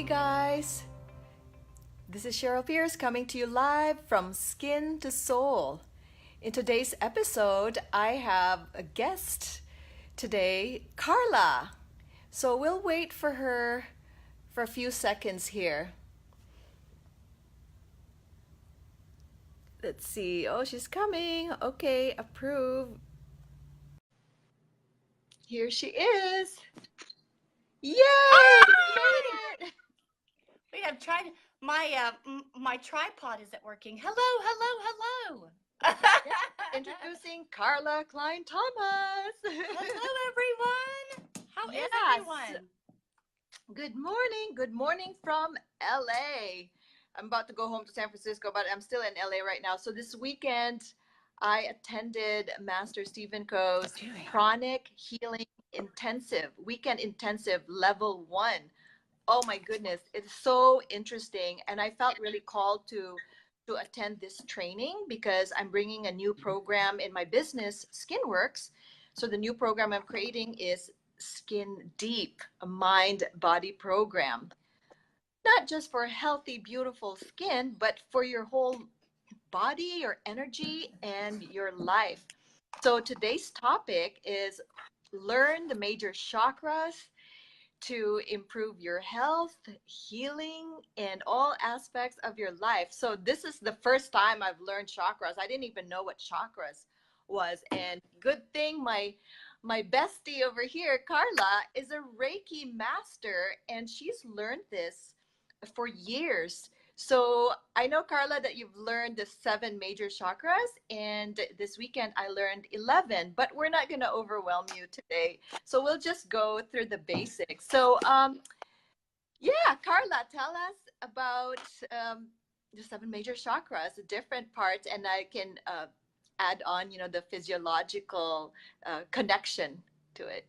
guys. This is Cheryl Pierce coming to you live from Skin to Soul. In today's episode, I have a guest today, Carla. So we'll wait for her for a few seconds here. Let's see. Oh, she's coming. Okay, approve. Here she is. Yay! Hi! We made it! Wait, I'm trying. My tripod isn't working. Hello. Introducing Carla Cline Thomas. Hello, everyone. How is Yes. everyone? Good morning from LA. I'm about to go home to San Francisco, but I'm still in LA right now. So this weekend, I attended Master Stephen Coe's Chronic Healing Weekend Intensive Level 1. Oh my goodness, it's so interesting. And I felt really called to attend this training because I'm bringing a new program in my business, Skinworks. So the new program I'm creating is Skin Deep, a mind-body program. Not just for healthy, beautiful skin, but for your whole body, your energy, and your life. So today's topic is learn the major chakras to improve your health, healing, and all aspects of your life. So this is the first time I've learned chakras. I didn't even know what chakras was. And good thing my bestie over here, Carla, is a Reiki master, and she's learned this for years. So I know, Carla, that you've learned the 7 major chakras, and this weekend I learned 11, but we're not going to overwhelm you today. So we'll just go through the basics. So, yeah, Carla, tell us about the 7 major chakras, the different parts, and I can add on, the physiological connection to it.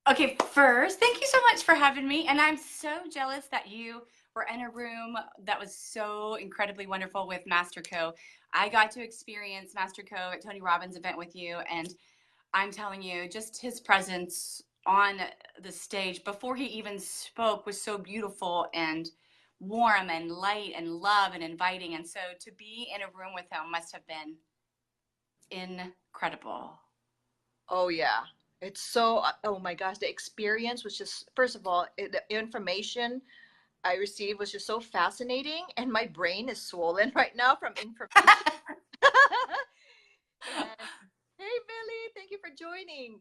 Okay, first, thank you so much for having me. And I'm so jealous that you were in a room that was so incredibly wonderful with Master Co. I got to experience Master Co. at Tony Robbins' event with you. And I'm telling you, just his presence on the stage before he even spoke was so beautiful and warm and light and love and inviting. And so to be in a room with him must have been incredible. Oh, yeah. It's so, oh my gosh, the experience was just, first of all, the information I received was just so fascinating, and my brain is swollen right now from information. And, hey, Billy, thank you for joining.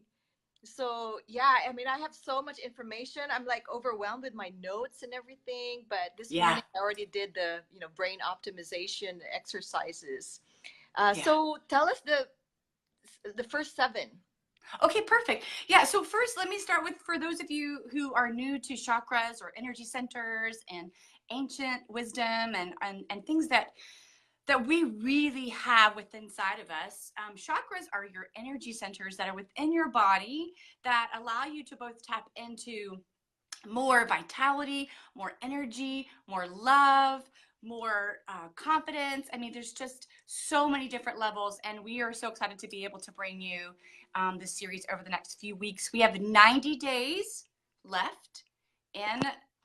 So, yeah, I mean, I have so much information. I'm like overwhelmed with my notes and everything, but this Yeah. morning I already did the, brain optimization exercises. Yeah. So tell us the first 7. Okay, perfect. Yeah, so first let me start with, for those of you who are new to chakras or energy centers and ancient wisdom and things that we really have within inside of us. Chakras are your energy centers that are within your body that allow you to both tap into more vitality, more energy, more love, more confidence. I mean, there's just so many different levels, and we are so excited to be able to bring you this series over the next few weeks. We have 90 days left in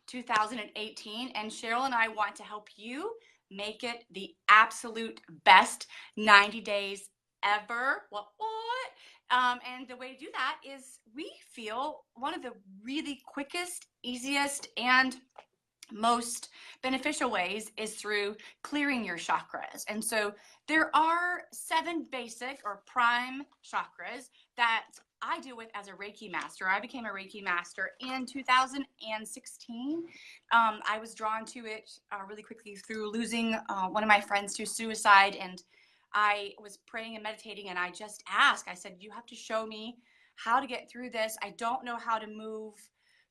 2018, and Cheryl and I want to help you make it the absolute best 90 days ever. What? And the way to do that is, we feel one of the really quickest, easiest, and most beneficial ways is through clearing your chakras. And so there are 7 basic or prime chakras that I deal with as a Reiki master. I became a Reiki master in 2016. I was drawn to it really quickly through losing one of my friends to suicide, and I was praying and meditating, and I just asked, I said, you have to show me how to get through this. I don't know how to move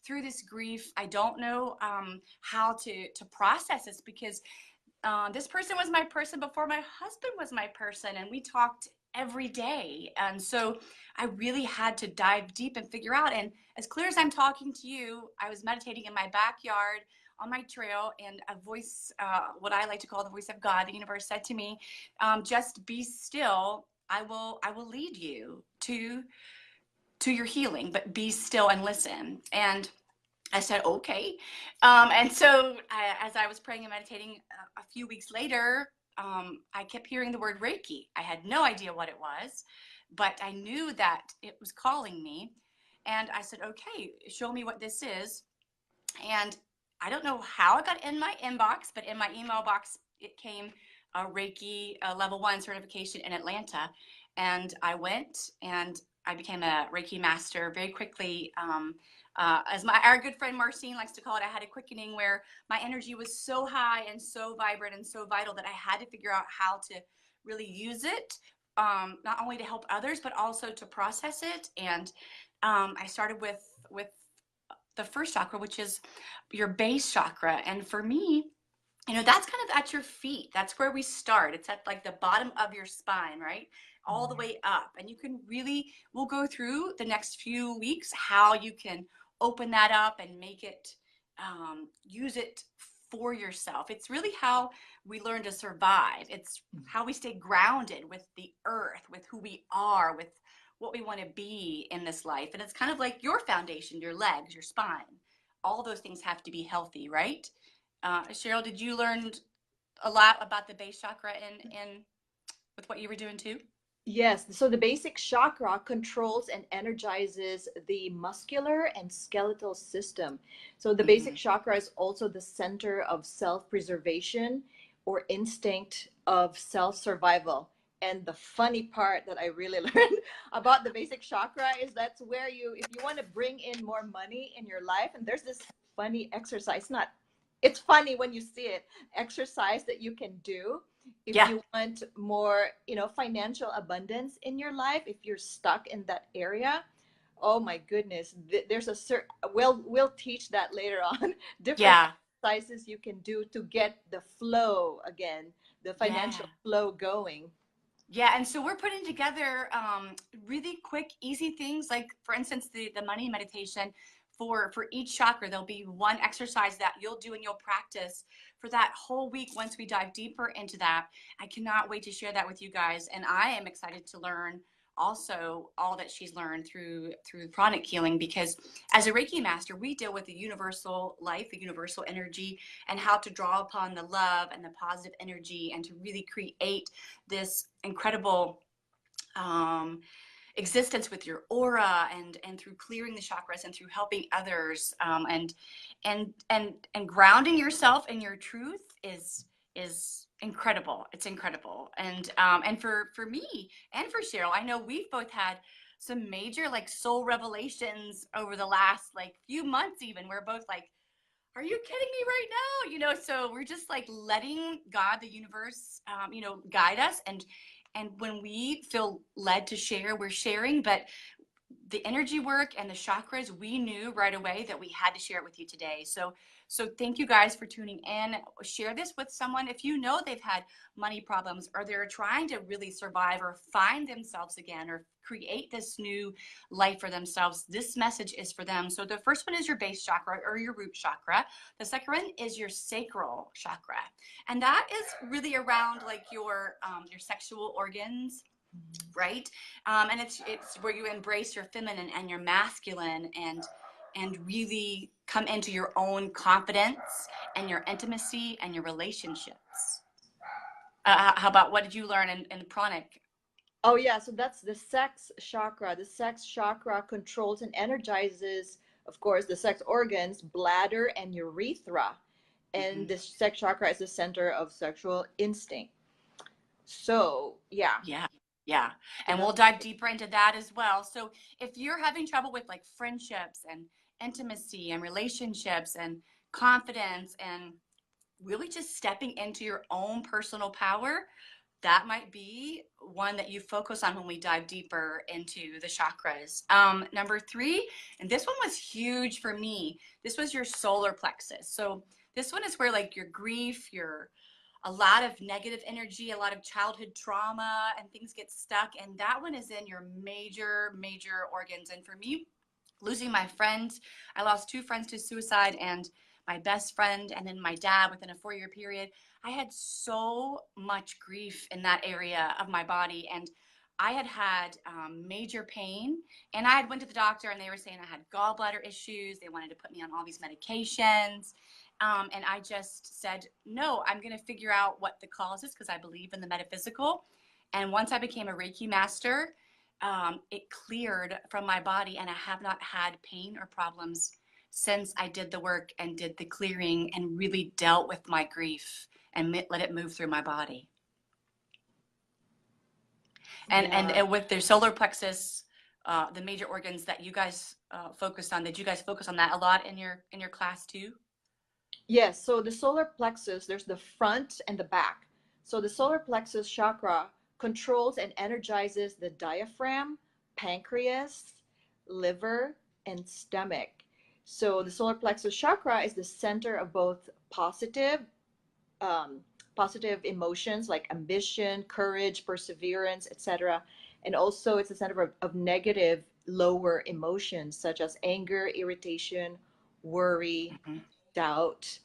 through this grief. I don't know how to process this, because this person was my person before my husband was my person, and we talked every day. And so I really had to dive deep and figure out. And as clear as I'm talking to you, I was meditating in my backyard on my trail, and a voice, what I like to call the voice of God, the universe, said to me, just be still. I will lead you to your healing, but be still and listen. And I said, okay. And so as I was praying and meditating a few weeks later, I kept hearing the word Reiki. I had no idea what it was, but I knew that it was calling me. And I said, okay, show me what this is. And I don't know how it got in my inbox, but in my email box, it came a Reiki level 1 certification in Atlanta. And I went and I became a Reiki master very quickly. As our good friend Marcine likes to call it, I had a quickening where my energy was so high and so vibrant and so vital that I had to figure out how to really use it, not only to help others, but also to process it. And I started with the first chakra, which is your base chakra. And for me, that's kind of at your feet. That's where we start. It's at like the bottom of your spine, right? All the way up. And you can really, we'll go through the next few weeks how you can open that up and make it, use it for yourself. It's really how we learn to survive. It's how we stay grounded with the earth, with who we are, with what we want to be in this life. And it's kind of like your foundation, your legs, your spine. All those things have to be healthy, right? Cheryl, did you learn a lot about the base chakra in with what you were doing too? Yes, so the basic chakra controls and energizes the muscular and skeletal system. So the basic Mm-hmm. chakra is also the center of self-preservation or instinct of self-survival. And the funny part that I really learned about the basic chakra is that's where if you want to bring in more money in your life, and there's this funny exercise, not, it's funny when you see it, exercise that you can do if Yeah. you want more, financial abundance in your life, if you're stuck in that area. Oh my goodness, there's a certain, we'll teach that later on. Different Yeah. exercises you can do to get the flow again, the Yeah. financial flow going. Yeah, and so we're putting together really quick, easy things. Like, for instance, the money meditation for each chakra. There'll be one exercise that you'll do and you'll practice for that whole week. Once we dive deeper into that, I cannot wait to share that with you guys, and I am excited to learn also all that she's learned through pranic healing, because as a Reiki master, we deal with the universal life, the universal energy, and how to draw upon the love and the positive energy and to really create this incredible existence with your aura, and through clearing the chakras and through helping others, and grounding yourself in your truth is incredible. It's incredible. And for me and for Cheryl, I know we've both had some major like soul revelations over the last like few months. Even we're both like, are you kidding me right now? So we're just like letting God, the universe, guide us. And when we feel led to share, we're sharing. But the energy work and the chakras, we knew right away that we had to share it with you today. So thank you guys for tuning in. Share this with someone if you know they've had money problems, or they're trying to really survive or find themselves again, or create this new life for themselves. This message is for them. So the first one is your base chakra or your root chakra. The second one is your sacral chakra, and that is really around like your sexual organs, right? And it's where you embrace your feminine and your masculine, and really come into your own confidence and your intimacy and your relationships. How about, what did you learn in pranic? Oh yeah, so that's the sex chakra. The sex chakra controls and energizes, of course, the sex organs, bladder and urethra. And Mm-hmm. the sex chakra is the center of sexual instinct. So yeah. Yeah. Yeah. So And we'll dive deeper into that as well. So if you're having trouble with like friendships and intimacy and relationships and confidence and really just stepping into your own personal power, that might be one that you focus on when we dive deeper into the chakras. Number 3, and this one was huge for me. This was your solar plexus. So this one is where like your grief, your a lot of negative energy, a lot of childhood trauma and things get stuck. And that one is in your major organs. And for me, losing my friends, I lost 2 friends to suicide, and my best friend, and then my dad within a 4-year period. I had so much grief in that area of my body. And I had major pain, and I had went to the doctor, and they were saying I had gallbladder issues. They wanted to put me on all these medications. And I just said, no, I'm going to figure out what the cause is, because I believe in the metaphysical. And once I became a Reiki master, it cleared from my body, and I have not had pain or problems since I did the work and did the clearing and really dealt with my grief and let it move through my body. And with their solar plexus, the major organs that you guys focused on, did you guys focus on that a lot in your class too? Yes, so the solar plexus, there's the front and the back. So the solar plexus chakra controls and energizes the diaphragm, pancreas, liver, and stomach. So the solar plexus chakra is the center of both positive emotions like ambition, courage, perseverance, etc. And also it's the center of negative, lower emotions such as anger, irritation, worry, doubt.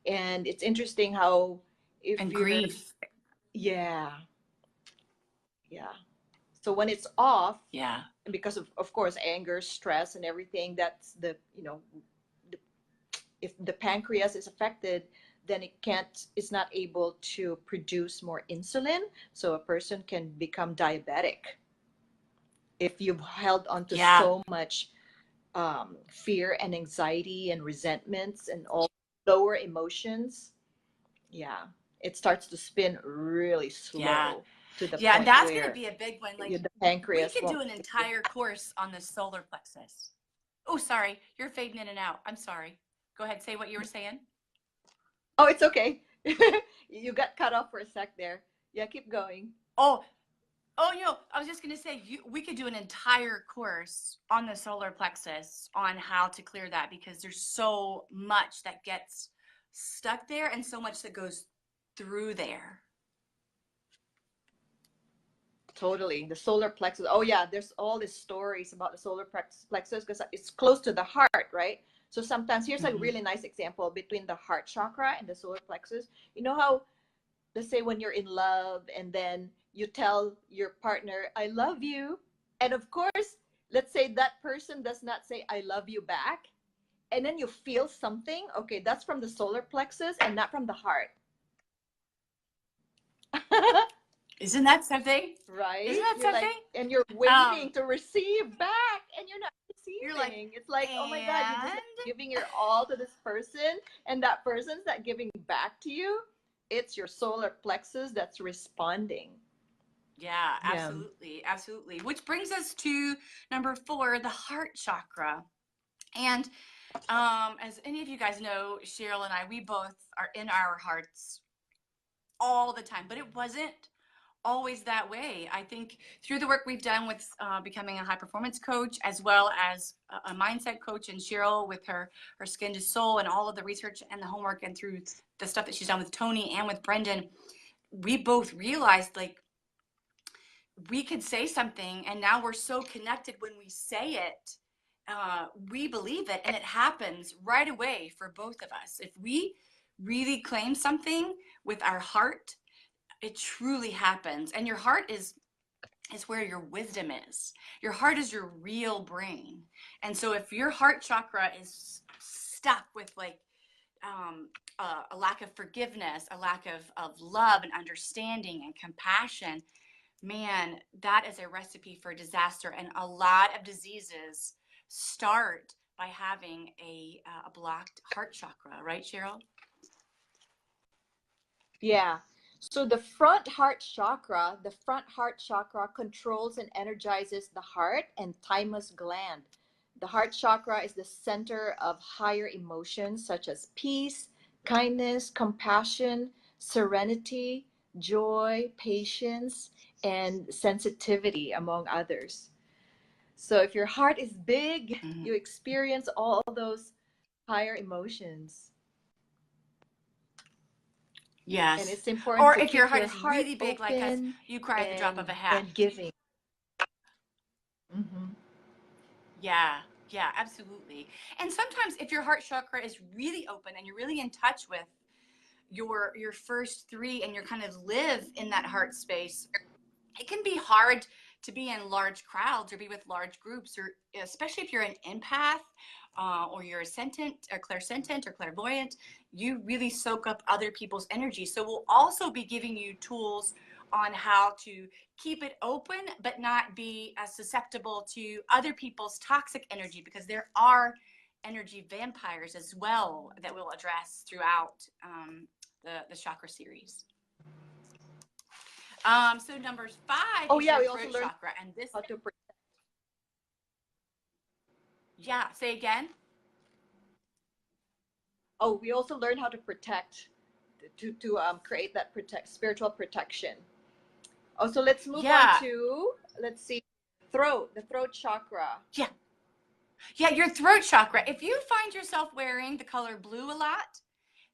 And it's interesting how And if you're, grief. yeah, yeah. So when it's off, Yeah. and because of course, anger, stress, and everything, that's the, if the pancreas is affected, then it's not able to produce more insulin. So a person can become diabetic if you've held on to so much fear and anxiety and resentments and all lower emotions. Yeah, it starts to spin really slow to the point that's where going to be a big one. Like the pancreas we could do an entire course on the solar plexus. Oh, sorry, you're fading in and out. I'm sorry. Go ahead, say what you were saying. Oh, it's okay. You got cut off for a sec there. Yeah, keep going. Oh, I was just going to say, we could do an entire course on the solar plexus on how to clear that, because there's so much that gets stuck there and so much that goes through there. Totally. The solar plexus. Oh, yeah, there's all these stories about the solar plexus because it's close to the heart, right? So sometimes here's a really nice example between the heart chakra and the solar plexus. You know how, let's say when you're in love and then you tell your partner, I love you. And of course, let's say that person does not say, I love you back. And then you feel something. Okay, that's from the solar plexus and not from the heart. Isn't that something? Right? Isn't that something? And you're waiting to receive back and you're not receiving. You're like, it's like, oh my God, you're just giving your all to this person and that person's not giving back to you. It's your solar plexus that's responding. Yeah, absolutely. Absolutely. Which brings us to number 4, the heart chakra. And as any of you guys know, Cheryl and I, we both are in our hearts all the time, but it wasn't always that way. I think through the work we've done with becoming a high performance coach, as well as a mindset coach, and Cheryl with her skin to soul and all of the research and the homework, and through the stuff that she's done with Tony and with Brendan, we both realized like we could say something and now we're so connected when we say it. We believe it and it happens right away for both of us. If we really claim something with our heart, it truly happens. And your heart is where your wisdom is. Your heart is your real brain. And so if your heart chakra is stuck with like a lack of forgiveness, a lack of love and understanding and compassion, man, that is a recipe for disaster. And a lot of diseases start by having a blocked heart chakra, right, Cheryl? Yeah. So the front heart chakra controls and energizes the heart and thymus gland. The heart chakra is the center of higher emotions such as peace, kindness, compassion, serenity, joy, patience, and sensitivity, among others. So if your heart is big, you experience all those higher emotions. Yes. And it's important or to if keep your heart your is heart really big, like us, you cry at the drop of a hat. And giving. Mm-hmm. Yeah, absolutely. And sometimes if your heart chakra is really open and you're really in touch with your first 3 and you're kind of live in that heart space, it can be hard to be in large crowds or be with large groups, or especially if you're an empath, or you're a sentient or clairsentient or clairvoyant, you really soak up other people's energy. So we'll also be giving you tools on how to keep it open, but not be as susceptible to other people's toxic energy, because there are energy vampires as well that we'll address throughout the chakra series. So number 5 is yeah, your we also throat learned chakra, and this. how to Yeah, say again. Oh, we also learn how to protect, to create that spiritual protection. Oh, so let's move on to, let's see, the throat chakra. Yeah, your throat chakra. If you find yourself wearing the color blue a lot,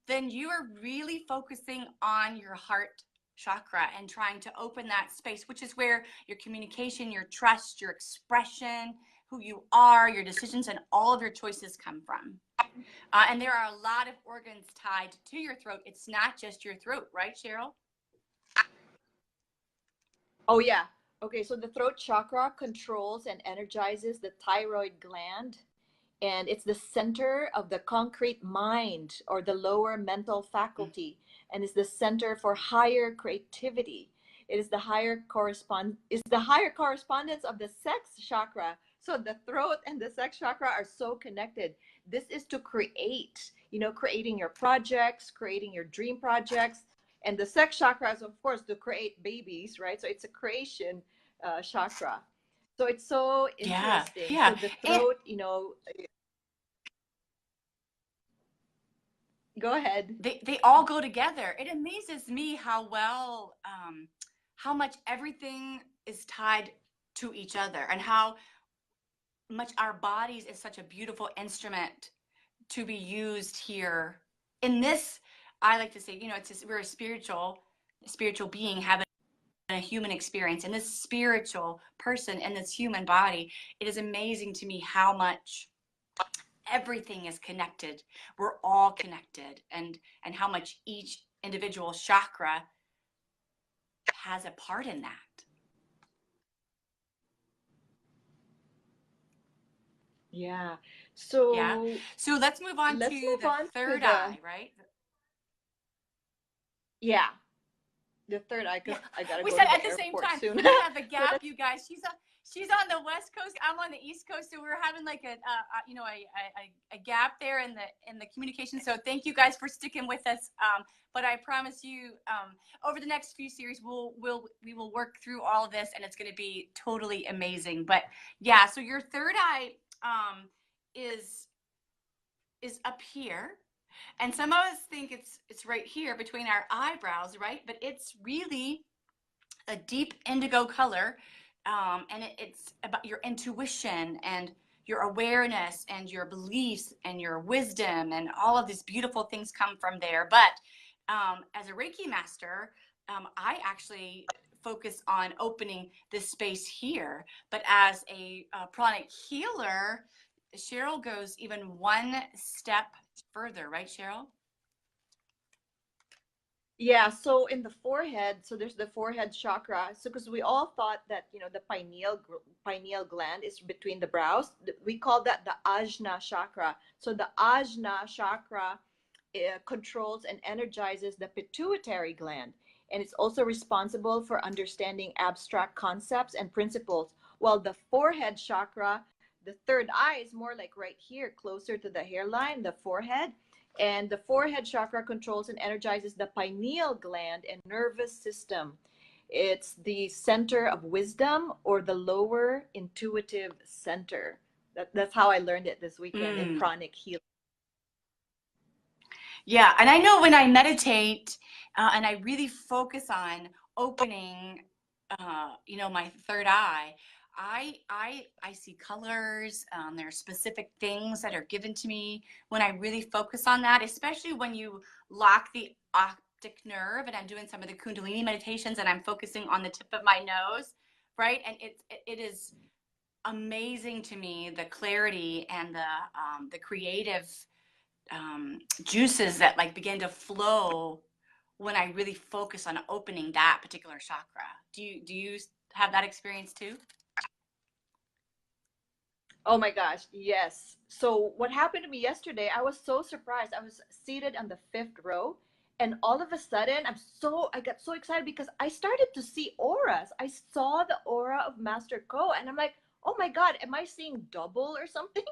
then you are really focusing on your heart chakra and trying to open that space, which is where your communication, your trust, your expression, who you are, your decisions, and all of your choices come from. And there are a lot of organs tied to your throat. It's not just your throat, right, Cheryl? Oh, yeah. Okay, so the throat chakra controls and energizes the thyroid gland, and it's the center of the concrete mind, or the lower mental faculty, and is the center for higher creativity. It is the higher correspondence of the sex chakra. So the throat and the sex chakra are so connected. This is to create, creating your projects, creating your dream projects. And the sex chakra is, of course, to create babies, right? So it's a creation chakra. So it's so interesting. Yeah. So the throat, go ahead. They all go together. It amazes me how well, how much everything is tied to each other, and how much our bodies is such a beautiful instrument to be used here in this. I like to say, it's just, we're a spiritual being having a human experience, and this spiritual person in this human body. It is amazing to me how much everything is connected. We're all connected, and how much each individual chakra has a part in that. Yeah. So let's move on to the third eye, right? Yeah. The third eye, because I gotta we go said to at the the same airport time soon. we have a gap, you guys. She's on the West Coast, I'm on the East Coast, so we're having like a gap there in the communication. So thank you guys for sticking with us. But I promise you, over the next few series, we will work through all of this, and it's going to be totally amazing. But yeah, so your third eye is up here. And some of us think it's right here between our eyebrows, right? But it's really a deep indigo color, and it's about your intuition and your awareness and your beliefs and your wisdom, and all of these beautiful things come from there. But as a Reiki master, I actually focus on opening this space here. But as a pranic healer, Cheryl goes even one step further, right, Cheryl? Yeah, so in the forehead, so there's the forehead chakra. So because we all thought that, the pineal gland is between the brows, we call that the ajna chakra. So the ajna chakra controls and energizes the pituitary gland, and it's also responsible for understanding abstract concepts and principles. While the forehead chakra, the third eye, is more like right here, closer to the hairline, the forehead. And the forehead chakra controls and energizes the pineal gland and nervous system. It's the center of wisdom, or the lower intuitive center. That's how I learned it this weekend in pranic healing. Yeah, and I know when I meditate and I really focus on opening, my third eye, I see colors. There are specific things that are given to me when I really focus on that, especially when you lock the optic nerve, and I'm doing some of the Kundalini meditations, and I'm focusing on the tip of my nose, right? And it is amazing to me, the clarity and the creative juices that like begin to flow when I really focus on opening that particular chakra. Do you have that experience too? Oh my gosh, yes. So what happened to me yesterday, I was so surprised. I was seated on the fifth row, and all of a sudden I got so excited because I started to see auras. I saw the aura of Master Ko, and I'm like, oh my God, am I seeing double or something?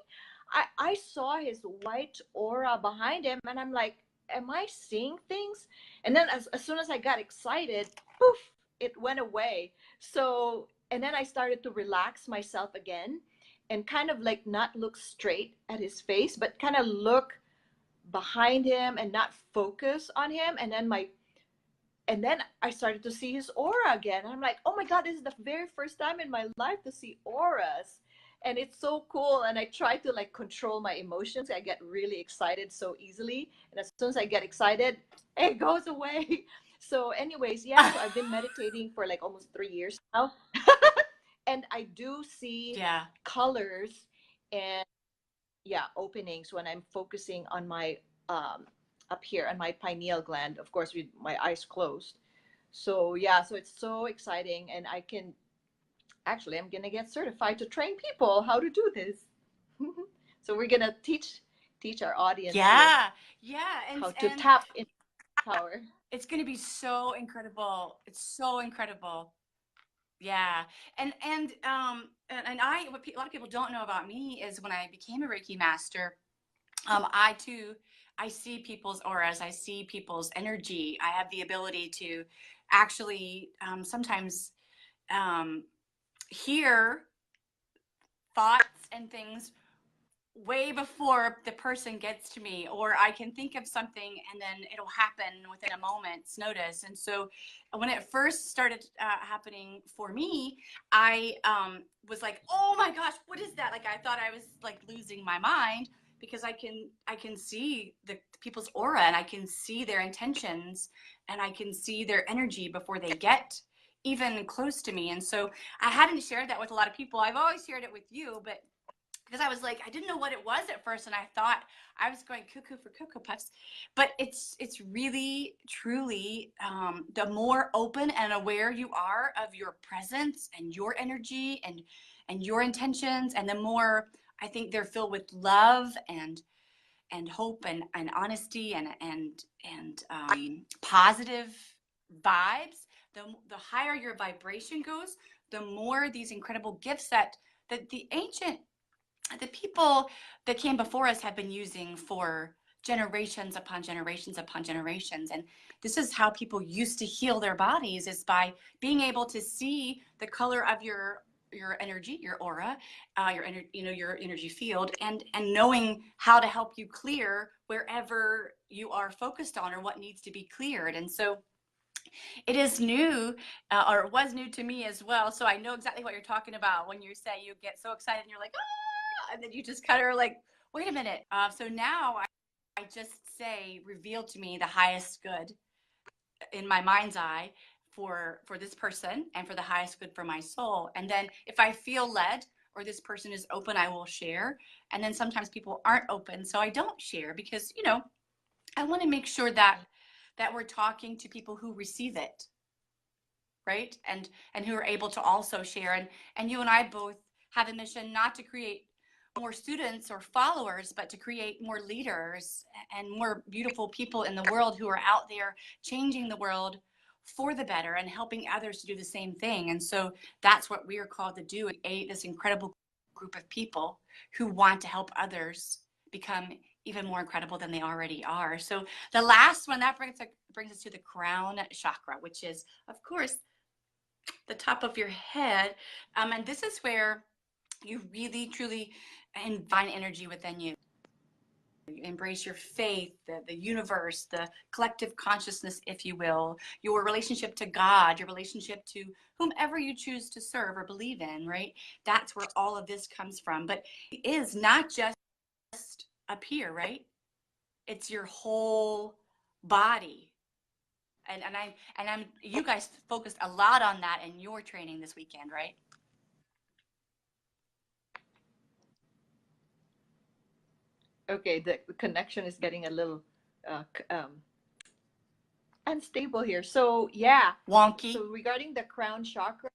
I saw his white aura behind him, and I'm like, am I seeing things? And then as soon as I got excited, poof, it went away. So and then I started to relax myself again and kind of like not look straight at his face, but kind of look behind him and not focus on him. And then I started to see his aura again. And I'm like, oh my God, this is the very first time in my life to see auras. And it's so cool. And I try to like control my emotions. I get really excited so easily. And as soon as I get excited, it goes away. So, anyways, yeah, so I've been meditating for like almost 3 years now. And I do see Yeah. colors and yeah, openings when I'm focusing on my up here on my pineal gland, of course, with my eyes closed. So yeah, so it's so exciting, and I can actually I'm gonna get certified to train people how to do this. So we're gonna teach our audience here Yeah. Yeah. how to And tap in power. it's going to be so incredible. It's so incredible. Yeah. And a lot of people don't know about me is when I became a Reiki master, I too, I see people's auras. I see people's energy. I have the ability to actually sometimes um, hear thoughts and things way before the person gets to me, or I can think of something and then it'll happen within a moment's notice. And so when it first started happening for me, I was like, oh my gosh, what is that? Like, I thought I was like losing my mind, because I can see the people's aura, and I can see their intentions, and I can see their energy before they get even close to me. And so I hadn't shared that with a lot of people. I've always shared it with you, but because I was like, I didn't know what it was at first, and I thought I was going cuckoo for Cocoa Puffs, but it's really truly the more open and aware you are of your presence and your energy and your intentions, and the more I think they're filled with love and hope and honesty and positive vibes. The higher your vibration goes, the more these incredible gifts that the people that came before us have been using for generations upon generations upon generations. And this is how people used to heal their bodies, is by being able to see the color of your energy, your aura, your energy field, and knowing how to help you clear wherever you are focused on or what needs to be cleared. And so it is new, or it was new to me as well. So I know exactly what you're talking about when you say you get so excited and you're like, ah, and then you just kind of are like, wait a minute. So now I just say, reveal to me the highest good in my mind's eye for this person and for the highest good for my soul. And then if I feel led or this person is open, I will share. And then sometimes people aren't open, so I don't share, because I want to make sure that we're talking to people who receive it, right? And who are able to also share. And you and I both have a mission not to create more students or followers, but to create more leaders and more beautiful people in the world who are out there changing the world for the better and helping others to do the same thing. And so that's what we are called to do, this incredible group of people who want to help others become even more incredible than they already are. So the last one, that brings us to the crown chakra, which is, of course, the top of your head. And this is where you really, truly find energy within you. You embrace your faith, the universe, the collective consciousness, if you will, your relationship to God, your relationship to whomever you choose to serve or believe in, right? That's where all of this comes from. But it is not just up here, right? It's your whole body. And you guys focused a lot on that in your training this weekend, right? Okay, the connection is getting a little unstable here. So yeah. Wonky. So regarding the crown chakra,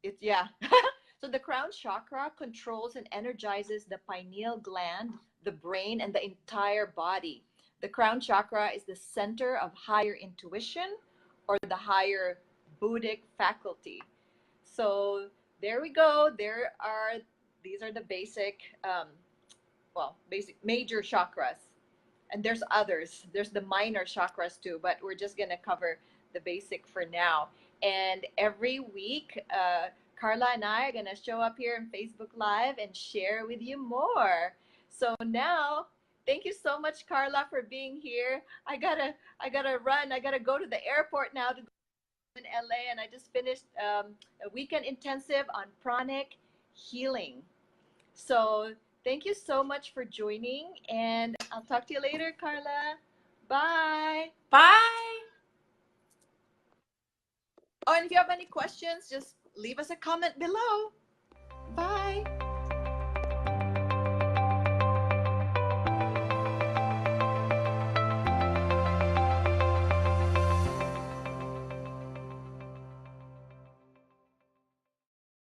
It's yeah. So the crown chakra controls and energizes the pineal gland, the brain, and the entire body. The crown chakra is the center of higher intuition or the higher Buddhic faculty. So there we go. These are the basic, basic major chakras, and there's others. There's the minor chakras too, but we're just gonna cover the basic for now. And every week, Carla and I are gonna show up here in Facebook Live and share with you more. So now, thank you so much, Carla, for being here. I gotta run. I gotta go to the airport now to go in LA, and I just finished a weekend intensive on pranic healing. So thank you so much for joining, and I'll talk to you later, Carla. Bye. Bye. Oh, and if you have any questions, just leave us a comment below. Bye.